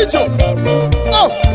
maricho. Oh.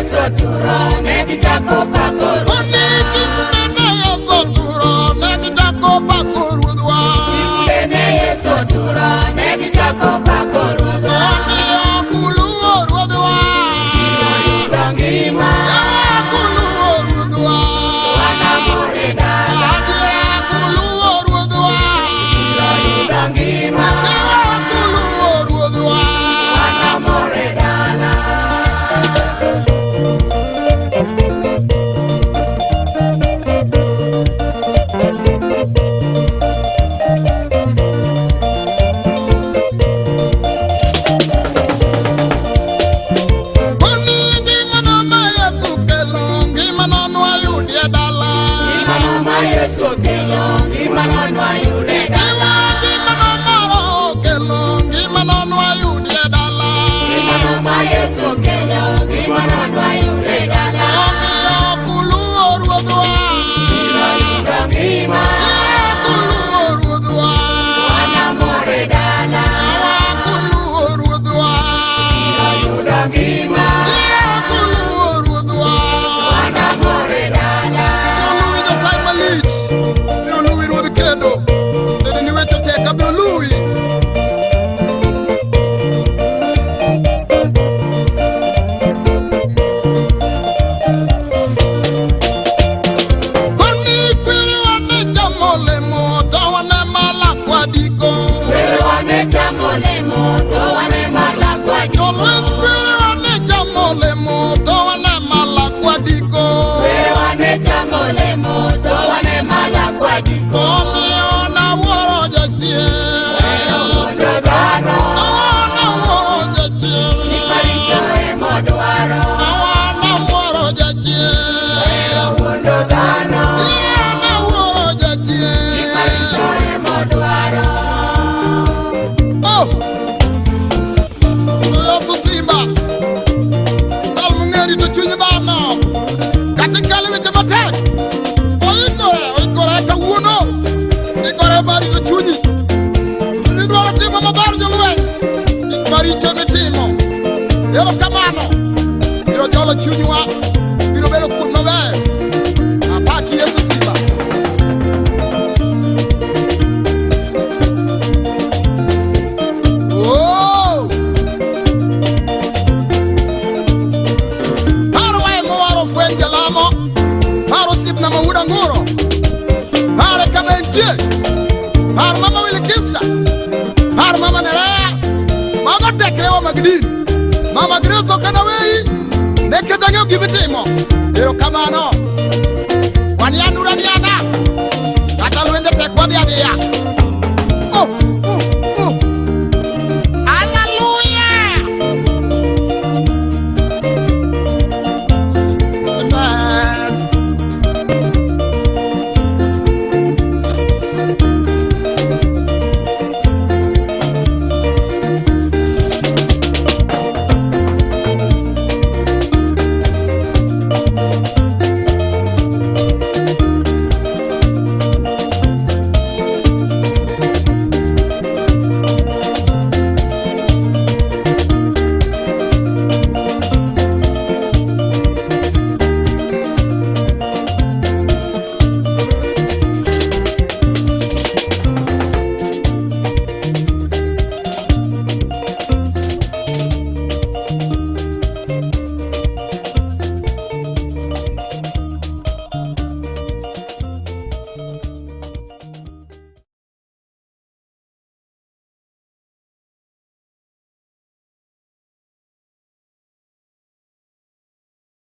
Sotura, negi chako pakoro. ma Yesu kelo ngima nono ayude dala. Ngima nono kelo ngima nono ayude dala. Ngima nono ma Yesu kelo ngima nono ayude dala. Omiyo kuluo ruodhwa Biro yudo ngima. kuluo ruodhwa Wanamore dala. kuluo ruodhwa Biro yudo ngima. kuluo ruodhwa Wanamore dala. Luwi Nyasaye malich biro luwi ruodh kendo bende ni weche teka biro luwi. Koni kwiri wane chamo lemo to wane malakwa diko. Kwiri wane chamo lemo to wane malakwa diko. Jolweny kwiri wane chamo lemo to wane malakwa diko. Kwiri wane chamo lemo to wane malakwa diko. Omiyo nawuoro jachien. Wuondo dhano. Nawuoro jachien. Maricho emo dwaro. Nawuoro jachien. Wuondo dhano. Nawuoro jachien. Maricho emo dwaro. Oh! Yesu Simba. Dal mungeri to chuny dhano. Katika weche matek. Oikore kawuono. Ikore bari to chunyi. Idwaro timo maber jolweny. Gik maricho mitimo. Erokamano. Biro jolo chunywa. Biro bedo kuom maber. Apaki Yesu Simba. Oh! Paro wae mowaro fwenje lamo. Paro sipna mawuda nguro. Paro kama entie. Paro mama Wilikista. Paro mama Nerea. Mago tekrewa magdini. Mama Grace kana wei. Neketangeo gibitimo. Erokamano. Wanianura